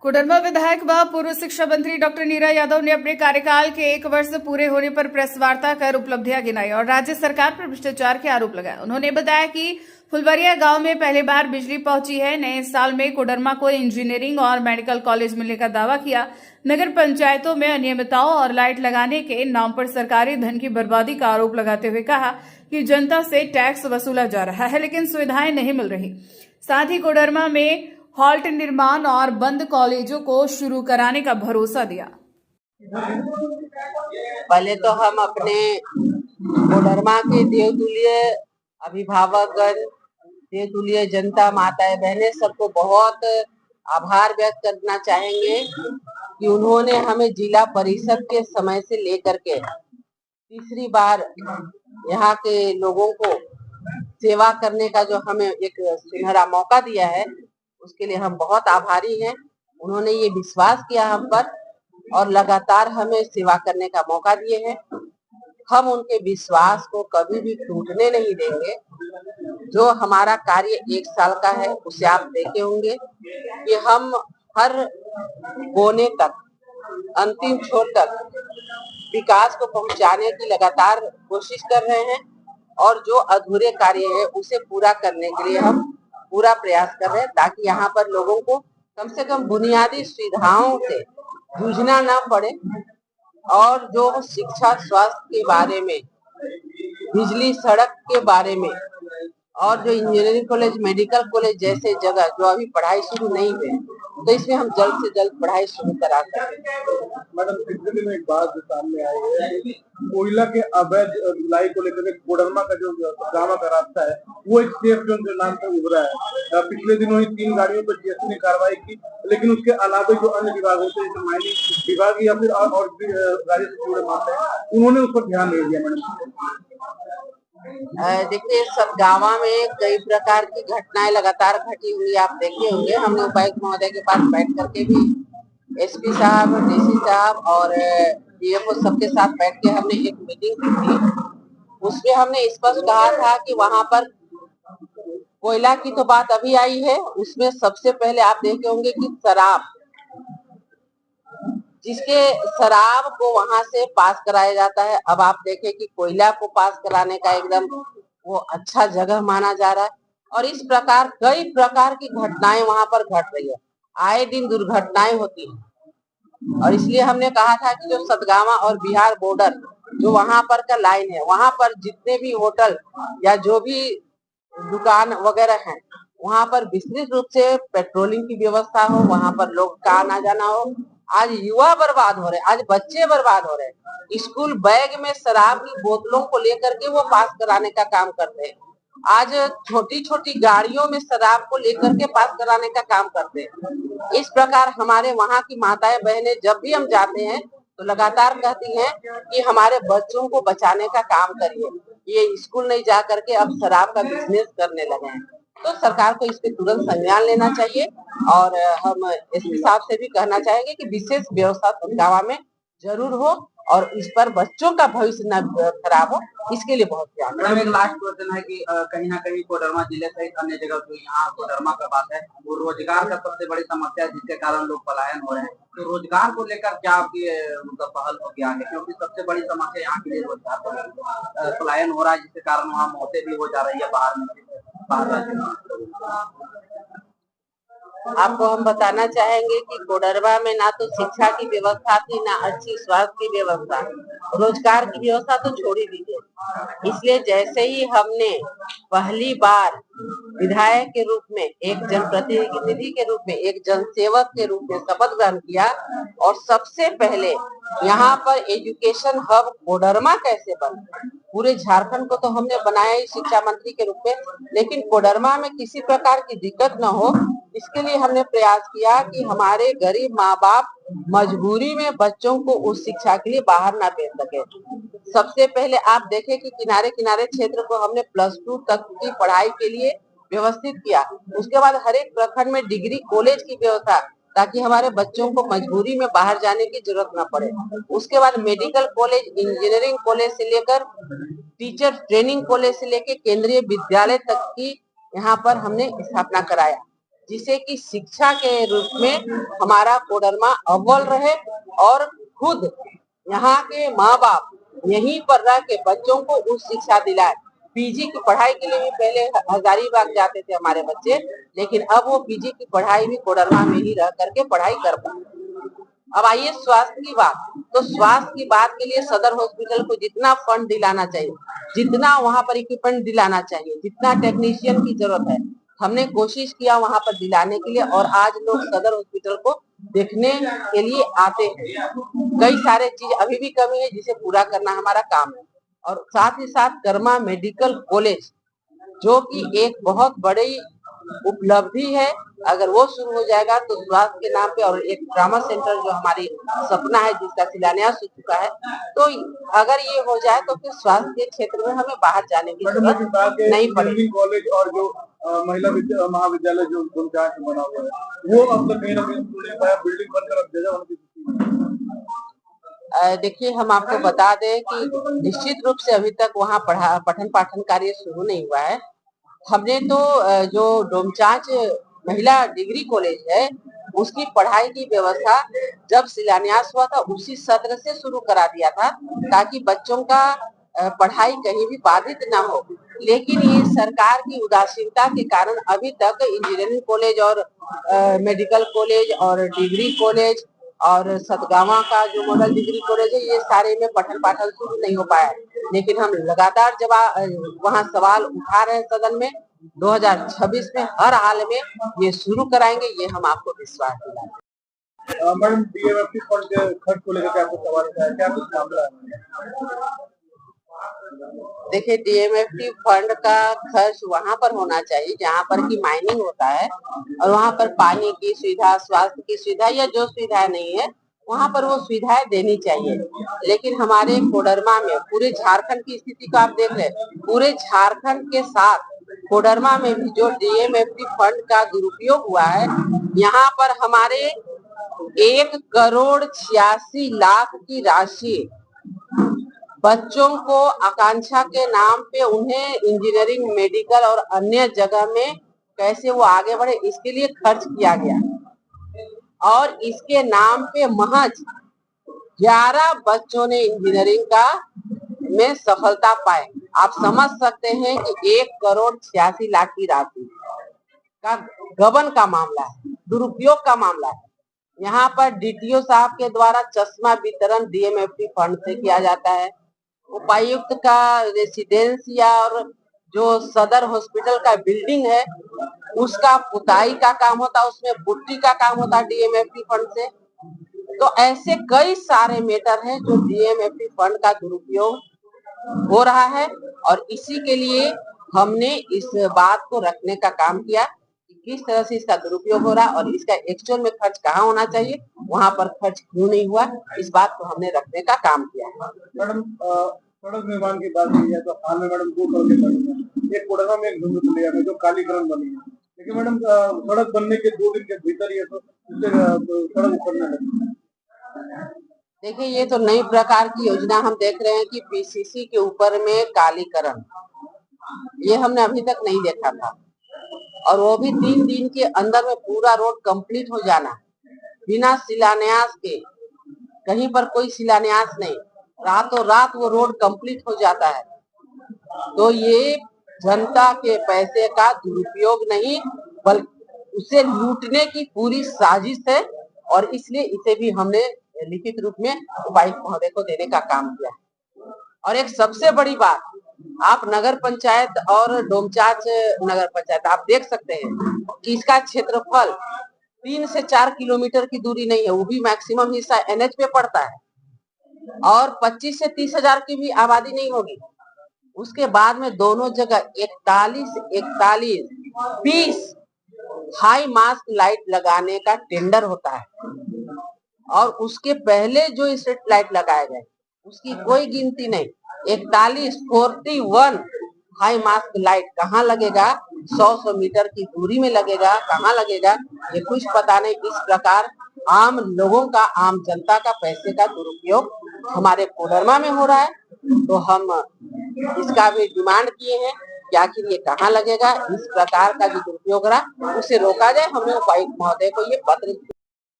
कोडरमा विधायक व पूर्व शिक्षा मंत्री डॉक्टर नीरा यादव ने अपने कार्यकाल के 1 वर्ष पूरे होने पर प्रेस वार्ता कर उपलब्धियां गिनाई और राज्य सरकार पर भ्रष्टाचार के आरोप लगाए। उन्होंने बताया कि फुलवरिया गांव में पहली बार बिजली पहुंची है। नए साल में कोडरमा को इंजीनियरिंग और मेडिकल कॉलेज मिलने का दावा किया। नगर पंचायतों में अनियमितताओं और लाइट लगाने के नाम पर सरकारी धन की बर्बादी का आरोप लगाते हुए कहा कि जनता से टैक्स वसूला जा रहा है लेकिन सुविधाएं नहीं मिल रही। साथ ही कोडरमा में हॉल्ट निर्माण और बंद कॉलेजों को शुरू कराने का भरोसा दिया। पहले तो हम अपने कोडरमा के देवतुल्य अभिभावकगण, देवतुल्य जनता, माताएं, बहनें, सबको बहुत आभार व्यक्त करना चाहेंगे कि उन्होंने हमें जिला परिषद के समय से लेकर के तीसरी बार यहाँ के लोगों को सेवा करने का जो हमें एक सुनहरा मौका दिया है, उसके लिए हम बहुत आभारी हैं। उन्होंने ये विश्वास किया हम पर और लगातार हमें सेवा करने का मौका दिए हैं। हम उनके विश्वास को कभी भी टूटने नहीं देंगे। जो हमारा कार्य 1 साल का है उसे आप देखे होंगे कि हम हर कोने तक, अंतिम छोर तक विकास को पहुंचाने की लगातार कोशिश कर रहे हैं और जो अधूरे कार्य है उसे पूरा करने के लिए हम पूरा प्रयास कर रहे हैं, ताकि यहाँ पर लोगों को कम से कम बुनियादी सुविधाओं से जूझना ना पड़े और जो शिक्षा, स्वास्थ्य के बारे में, बिजली, सड़क के बारे में और जो इंजीनियरिंग कॉलेज, मेडिकल कॉलेज जैसे जगह जो अभी पढ़ाई शुरू नहीं हुई, तो इसमें हम जल्द से जल्द पढ़ाई शुरू करा सकें। मैडम, पिछले दिनों एक बात जो सामने आई है कि कोयला के अवैध ढुलाई को लेकर कोडरमा का जो गांव का रास्ता है वो एक सेफ जोन के नाम से उभरा है। पिछले दिनों ही 3 गाड़ियों पर जीएसटी ने कार्रवाई की, लेकिन उसके अलावा जो अन्य विभाग होते हैं, जैसे माइनिंग विभाग या फिर और राज्य से जुड़े मामले हैं, उन्होंने उस पर ध्यान नहीं दिया। मैडम, देखिए, सब गाँव में कई प्रकार की घटनाएं लगातार घटी हुई आप देखे होंगे। हमने उपायुक्त महोदय के पास बैठ करके भी एसपी साहब, डीसी साहब और डीएफओ सबके साथ बैठ के हमने एक मीटिंग की थी। उसमें हमने स्पष्ट कहा था कि वहां पर कोयला की तो बात अभी आई है, उसमें सबसे पहले आप देखे होंगे कि शराब, जिसके शराब को वहां से पास कराया जाता है, अब आप देखें कि कोयला को पास कराने का एकदम वो अच्छा जगह माना जा रहा है और इस प्रकार कई प्रकार की घटनाएं वहां पर घट रही है। आए दिन दुर्घटनाएं होती हैं और इसलिए हमने कहा था कि जो सतगावा और बिहार बॉर्डर जो वहां पर का लाइन है, वहां पर जितने भी होटल या जो भी दुकान वगैरह हैं, वहां पर विस्तृत रूप से पेट्रोलिंग की व्यवस्था हो, वहां पर लोग का आना जाना हो। आज युवा बर्बाद हो रहे हैं, आज बच्चे बर्बाद हो रहे हैं। स्कूल बैग में शराब की बोतलों को लेकर के वो पास कराने का काम करते हैं। आज छोटी छोटी गाड़ियों में शराब को लेकर के पास कराने का काम करते हैं। इस प्रकार हमारे वहाँ की माताएं, बहनें जब भी हम जाते हैं तो लगातार कहती हैं कि हमारे बच्चों को बचाने का काम करिए, ये स्कूल नहीं जा करके अब शराब का बिजनेस करने लगे हैं। तो सरकार को इस पे तुरंत संज्ञान लेना चाहिए और हम एसपी साहब से भी कहना चाहेंगे कि विशेष व्यवस्था गाँव में जरूर हो और इस पर बच्चों का भविष्य न खराब हो, इसके लिए बहुत ध्यान। मैडम, एक लास्ट क्वेश्चन है कि कहीं ना कहीं कोडरमा जिले सहित अन्य जगह जो यहाँ कोडरमा का बात है, वो रोजगार का सबसे बड़ी समस्या है, जिसके कारण लोग पलायन हो रहे हैं। तो रोजगार को लेकर क्या आपकी मतलब पहल होगी आगे, क्योंकि सबसे बड़ी समस्या यहाँ के लिए रोजगार पलायन हो रहा है, जिसके कारण वहाँ मौतें भी हो जा रही है बाहर में। आपको हम बताना चाहेंगे कि कोडरमा में ना तो शिक्षा की व्यवस्था थी, ना अच्छी स्वास्थ्य की व्यवस्था, रोजगार की व्यवस्था तो छोड़ ही दीजिए। इसलिए जैसे ही हमने पहली बार विधायक के रूप में, एक जनप्रतिनिधि के रूप में, एक जनसेवक के रूप में शपथ ग्रहण किया और सबसे पहले यहाँ पर एजुकेशन हब कोडरमा कैसे बने, पूरे झारखंड को तो हमने बनाया ही शिक्षा मंत्री के रूप में, लेकिन कोडरमा में किसी प्रकार की दिक्कत न हो, इसके लिए हमने प्रयास किया कि हमारे गरीब माँ बाप मजबूरी में बच्चों को उस शिक्षा के लिए बाहर ना भेज सके। सबसे पहले आप देखें कि किनारे किनारे क्षेत्र को हमने +2 तक की पढ़ाई के लिए व्यवस्थित किया। उसके बाद हर एक प्रखंड में डिग्री कॉलेज की व्यवस्था, ताकि हमारे बच्चों को मजबूरी में बाहर जाने की जरूरत न पड़े। उसके बाद मेडिकल कॉलेज, इंजीनियरिंग कॉलेज से लेकर टीचर ट्रेनिंग कॉलेज से लेकर केंद्रीय विद्यालय तक की यहाँ पर हमने स्थापना कराया। जिसे कि शिक्षा के रूप में हमारा कोडरमा अव्वल रहे और खुद यहाँ के माँ बाप यहीं पर रह के बच्चों को उच्च शिक्षा दिलाए। पीजी की पढ़ाई के लिए भी पहले हजारीबाग जाते थे हमारे बच्चे, लेकिन अब वो पीजी की पढ़ाई भी कोडरमा में ही रह करके पढ़ाई कर पाए। अब आइए स्वास्थ्य की बात। तो स्वास्थ्य की बात के लिए सदर हॉस्पिटल को जितना फंड दिलाना चाहिए, जितना वहां पर इक्विपमेंट दिलाना चाहिए, जितना टेक्नीशियन की जरूरत है, हमने कोशिश किया वहां पर दिलाने के लिए, और आज लोग सदर हॉस्पिटल को देखने के लिए आते हैं। कई सारे चीज अभी भी कमी है जिसे पूरा करना हमारा काम है। और साथ ही साथ कर्मा मेडिकल कॉलेज जो कि एक बहुत बड़ी उपलब्धि है, अगर वो शुरू हो जाएगा तो स्वास्थ्य के नाम पे, और एक ट्रामा सेंटर जो हमारी सपना है जिसका शिलान्यास हो चुका है, तो अगर ये हो जाए तो फिर स्वास्थ्य के क्षेत्र में हमें बाहर जाने की जरूरत नहीं पड़ेगी। कॉलेज और जो महिला महाविद्यालय जो डोमचांच में बना हुआ है वो अब तक कहीं ना कहीं बिल्डिंग बनकर अब जगह होने की। देखिए, हम आपको बता दें कि निश्चित रूप से अभी तक वहाँ पठन पाठन कार्य शुरू नहीं हुआ है। हमने तो जो डोमचांच महिला डिग्री कॉलेज है उसकी पढ़ाई की व्यवस्था जब शिलान्यास हुआ था उसी सत्र से शुरू करा दिया था, ताकि बच्चों का पढ़ाई कहीं भी बाधित ना हो। लेकिन ये सरकार की उदासीनता के कारण अभी तक इंजीनियरिंग कॉलेज और मेडिकल कॉलेज और डिग्री कॉलेज और सतगावा का जो मॉडल डिग्री कॉलेज है, ये सारे में पठन पाठन शुरू नहीं हो पाया। लेकिन हम लगातार जब वहाँ सवाल उठा रहे हैं सदन में, 2026 में हर हाल में ये शुरू कराएंगे, ये हम आपको विश्वास दिलाते हैं। मैडम, डीएमएफटी फंड के खर्च को लेकर क्या कुछ सवाल है, क्या कुछ मामला है? देखिए, डीएमएफटी फंड का खर्च वहाँ पर होना चाहिए जहाँ पर की माइनिंग होता है, और वहाँ पर पानी की सुविधा, स्वास्थ्य की सुविधा या जो सुविधा नहीं है वहाँ पर वो सुविधाएं देनी चाहिए। लेकिन हमारे कोडरमा में पूरे झारखंड की स्थिति को आप देख रहे हैं, पूरे झारखंड के साथ कोडरमा में भी जो डीएमएफटी फंड का दुरुपयोग हुआ है, यहाँ पर हमारे 1,86,00,000 की राशि बच्चों को आकांक्षा के नाम पे उन्हें इंजीनियरिंग, मेडिकल और अन्य जगह में कैसे वो आगे बढ़े, इसके लिए खर्च किया गया। और इसके नाम पे महज 11 बच्चों ने इंजीनियरिंग का में सफलता पाए। आप समझ सकते हैं कि 1,86,00,000 की राशि का गबन का मामला है, दुरुपयोग का मामला है। यहाँ पर डीटीओ साहब के द्वारा चश्मा वितरण डीएमएफटी फंड से किया जाता है। उपायुक्त का रेसिडेंस या और जो सदर हॉस्पिटल का बिल्डिंग है उसका पुताई का काम होता है, उसमें पुट्टी का काम होता है डीएमएफटी फंड से। तो ऐसे कई सारे मैटर हैं जो डीएमएफटी फंड का दुरुपयोग हो रहा है, और इसी के लिए हमने इस बात को रखने का काम किया कि किस तरह से इसका दुरुपयोग हो रहा है और इसका एक्चुअल में खर्च कहाँ होना चाहिए, वहाँ पर खर्च क्यों नहीं हुआ, इस बात को हमने रखने का काम किया है। मैडम, सड़क निर्माण की बात की है तो हाल में मैडम 2 सड़कें बनी है, एक कोडरमा में, एक धुंधुलिया में जो कालीकरण बनी है। लेकिन मैडम सड़क बनने के 2 दिन के भीतर ही तो सड़क उखड़ने लगी। देखिए, ये तो नई प्रकार की योजना हम देख रहे हैं कि पीसीसी के ऊपर में कालीकरण, ये हमने अभी तक नहीं देखा था, और वो भी 3 दिन के अंदर में पूरा रोड कंप्लीट हो जाना बिना शिलान्यास के। कहीं पर कोई शिलान्यास नहीं, रातों रात वो रोड कंप्लीट हो जाता है। तो ये जनता के पैसे का दुरुपयोग नहीं बल्कि उसे लूटने की पूरी साजिश है, और इसलिए इसे भी हमने लिखित रूप में उपायुक्त महोदय को देने का काम किया है। और एक सबसे बड़ी बात, आप नगर पंचायत और डोमचांच नगर पंचायत आप देख सकते हैं कि इसका क्षेत्रफल 3 से 4 किलोमीटर की दूरी नहीं है, वो भी मैक्सिमम हिस्सा एनएच पे पड़ता है, और 25 से 30 हजार की भी आबादी नहीं होगी। उसके बाद में दोनों जगह 41 20 हाई मास्क लाइट लगाने का टेंडर होता है, और उसके पहले जो स्ट्रीट लाइट लगाए गए उसकी कोई गिनती नहीं। 41 हाई मास्क लाइट कहाँ लगेगा, 100 मीटर की दूरी में लगेगा, कहाँ लगेगा ये कुछ पता नहीं। इस प्रकार आम लोगों का, आम जनता का पैसे का दुरुपयोग हमारे कोडरमा में हो रहा है। तो हम इसका भी डिमांड किए हैं कि आखिर ये कहाँ लगेगा। इस प्रकार का जो दुरुपयोग रहा उसे रोका जाए। हमें उपायुक्त महोदय को ये पत्र